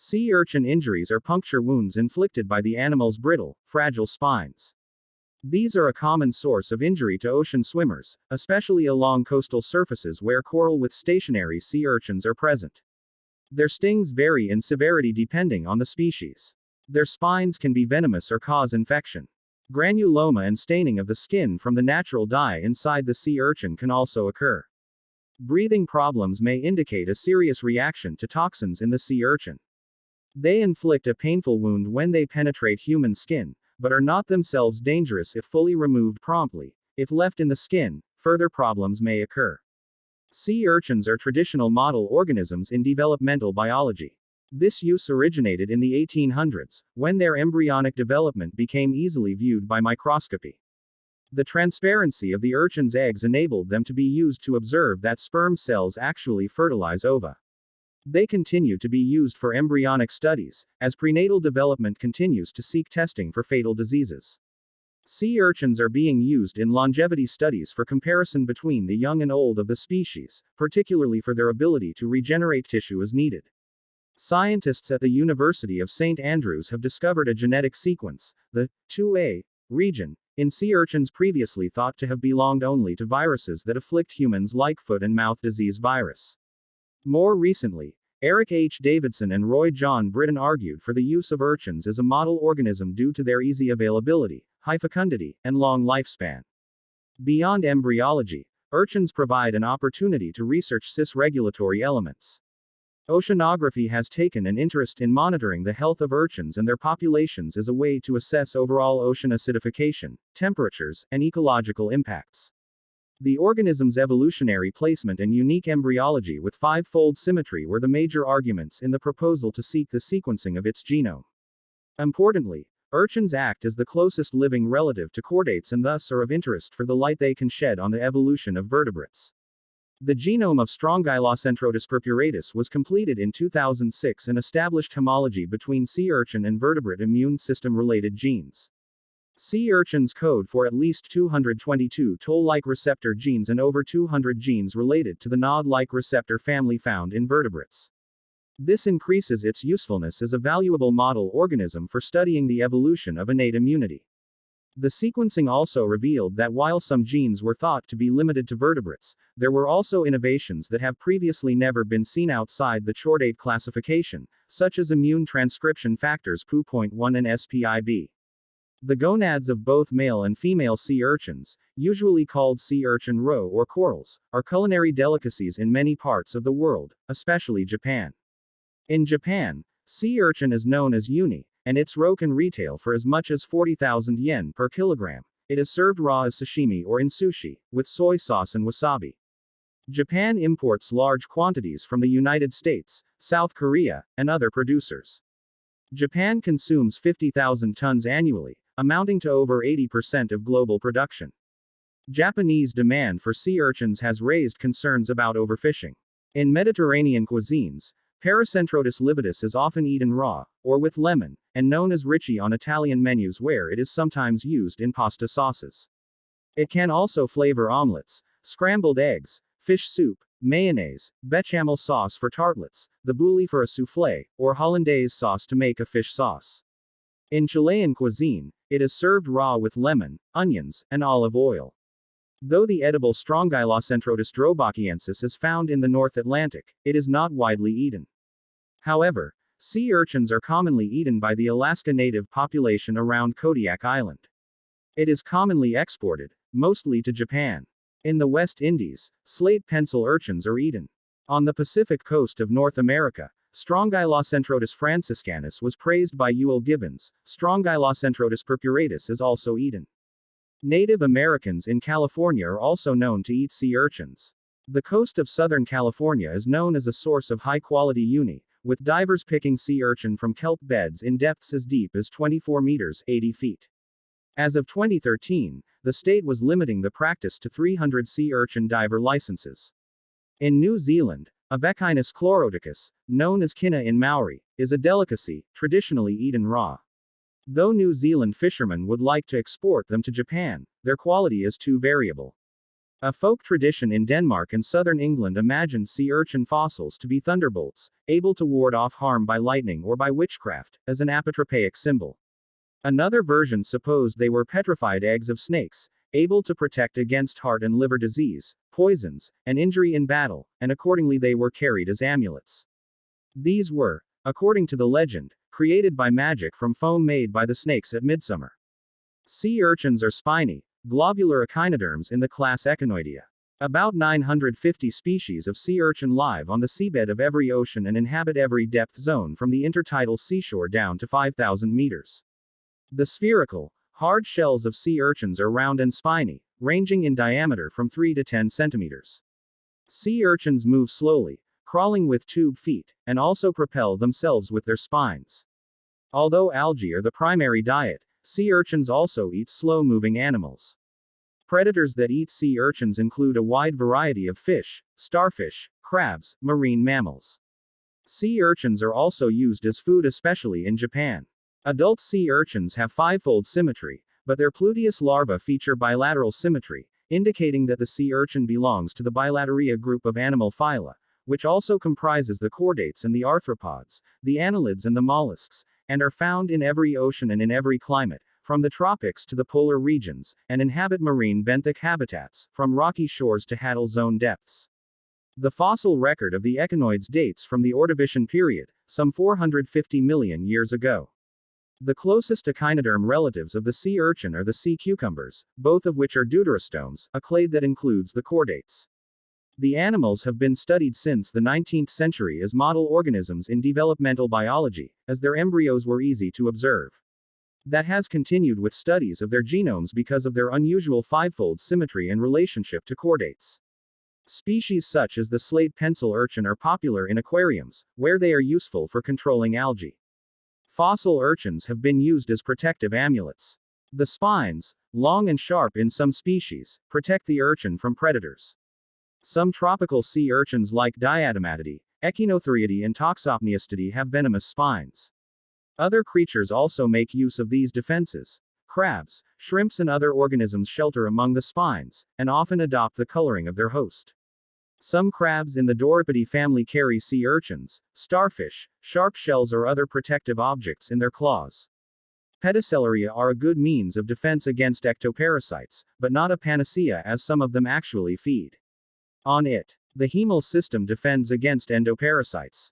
Sea urchin injuries are puncture wounds inflicted by the animal's brittle, fragile spines. These are a common source of injury to ocean swimmers, especially along coastal surfaces where coral with stationary sea urchins are present. Their stings vary in severity depending on the species. Their spines can be venomous or cause infection. Granuloma and staining of the skin from the natural dye inside the sea urchin can also occur. Breathing problems may indicate a serious reaction to toxins in the sea urchin. They inflict a painful wound when they penetrate human skin, but are not themselves dangerous if fully removed promptly. If left in the skin, further problems may occur. Sea urchins are traditional model organisms in developmental biology. This use originated in the 1800s, when their embryonic development became easily viewed by microscopy. The transparency of the urchin's eggs enabled them to be used to observe that sperm cells actually fertilize ova. They continue to be used for embryonic studies, as prenatal development continues to seek testing for fatal diseases. Sea urchins are being used in longevity studies for comparison between the young and old of the species, particularly for their ability to regenerate tissue as needed. Scientists at the University of St. Andrews have discovered a genetic sequence, the 2A region, in sea urchins previously thought to have belonged only to viruses that afflict humans like foot and mouth disease virus. More recently, Eric H. Davidson and Roy John Britton argued for the use of urchins as a model organism due to their easy availability, high fecundity, and long lifespan. Beyond embryology, urchins provide an opportunity to research cis-regulatory elements. Oceanography has taken an interest in monitoring the health of urchins and their populations as a way to assess overall ocean acidification, temperatures, and ecological impacts. The organism's evolutionary placement and unique embryology with five-fold symmetry were the major arguments in the proposal to seek the sequencing of its genome. Importantly, urchins act as the closest living relative to chordates and thus are of interest for the light they can shed on the evolution of vertebrates. The genome of Strongylocentrotus purpuratus was completed in 2006 and established homology between sea urchin and vertebrate immune system-related genes. Sea urchins code for at least 222 toll-like receptor genes and over 200 genes related to the nod-like receptor family found in vertebrates. This increases its usefulness as a valuable model organism for studying the evolution of innate immunity. The sequencing also revealed that while some genes were thought to be limited to vertebrates, there were also innovations that have previously never been seen outside the chordate classification, such as immune transcription factors POO.1 and SPIB. The gonads of both male and female sea urchins, usually called sea urchin roe or corals, are culinary delicacies in many parts of the world, especially Japan. In Japan, sea urchin is known as uni, and its roe can retail for as much as 40,000 yen per kilogram. It is served raw as sashimi or in sushi, with soy sauce and wasabi. Japan imports large quantities from the United States, South Korea, and other producers. Japan consumes 50,000 tons annually, amounting to over 80% of global production. Japanese demand for sea urchins has raised concerns about overfishing. In Mediterranean cuisines, Paracentrotus lividus is often eaten raw, or with lemon, and known as ricci on Italian menus where it is sometimes used in pasta sauces. It can also flavor omelets, scrambled eggs, fish soup, mayonnaise, bechamel sauce for tartlets, the bouilli for a soufflé, or hollandaise sauce to make a fish sauce. In Chilean cuisine, it is served raw with lemon, onions, and olive oil. Though the edible Strongylocentrotus drobochiensis is found in the North Atlantic, it is not widely eaten. However, sea urchins are commonly eaten by the Alaska Native population around Kodiak Island. It is commonly exported, mostly to Japan. In the West Indies, slate pencil urchins are eaten. On the Pacific coast of North America, Strongylocentrotus franciscanus was praised by Ewell Gibbons. Strongylocentrotus purpuratus is also eaten. Native Americans in California are also known to eat sea urchins. The coast of Southern California is known as a source of high-quality uni, with divers picking sea urchin from kelp beds in depths as deep as 24 meters, 80 feet. As of 2013, the state was limiting the practice to 300 sea urchin diver licenses. In New Zealand, Avechinus chloroticus, known as kina in Maori, is a delicacy, traditionally eaten raw. Though New Zealand fishermen would like to export them to Japan, their quality is too variable. A folk tradition in Denmark and southern England imagined sea urchin fossils to be thunderbolts, able to ward off harm by lightning or by witchcraft, as an apotropaic symbol. Another version supposed they were petrified eggs of snakes, able to protect against heart and liver disease, poisons, and injury in battle, and accordingly they were carried as amulets. These were, according to the legend, created by magic from foam made by the snakes at midsummer. Sea urchins are spiny, globular echinoderms in the class Echinoidea. About 950 species of sea urchin live on the seabed of every ocean and inhabit every depth zone from the intertidal seashore down to 5,000 meters. The spherical, hard shells of sea urchins are round and spiny, ranging in diameter from 3 to 10 centimeters. Sea urchins move slowly, crawling with tube feet, and also propel themselves with their spines. Although algae are the primary diet, sea urchins also eat slow-moving animals. Predators that eat sea urchins include a wide variety of fish, starfish, crabs, marine mammals. Sea urchins are also used as food, especially in Japan. Adult sea urchins have fivefold symmetry, but their pluteus larvae feature bilateral symmetry, indicating that the sea urchin belongs to the Bilateria group of animal phyla, which also comprises the chordates and the arthropods, the annelids and the mollusks, and are found in every ocean and in every climate, from the tropics to the polar regions, and inhabit marine benthic habitats, from rocky shores to Haddle zone depths. The fossil record of the echinoids dates from the Ordovician period, some 450 million years ago. The closest echinoderm relatives of the sea urchin are the sea cucumbers, both of which are deuterostomes, a clade that includes the chordates. The animals have been studied since the 19th century as model organisms in developmental biology, as their embryos were easy to observe. That has continued with studies of their genomes because of their unusual fivefold symmetry and relationship to chordates. Species such as the slate pencil urchin are popular in aquariums, where they are useful for controlling algae. Fossil urchins have been used as protective amulets. The spines, long and sharp in some species, protect the urchin from predators. Some tropical sea urchins like Diatomatidae, Echinotheriidae and Toxopneustadae have venomous spines. Other creatures also make use of these defenses. Crabs, shrimps and other organisms shelter among the spines, and often adopt the coloring of their host. Some crabs in the Dorippidae family carry sea urchins, starfish, sharp shells or other protective objects in their claws. Pedicellariae are a good means of defense against ectoparasites, but not a panacea as some of them actually feed on it. The hemal system defends against endoparasites.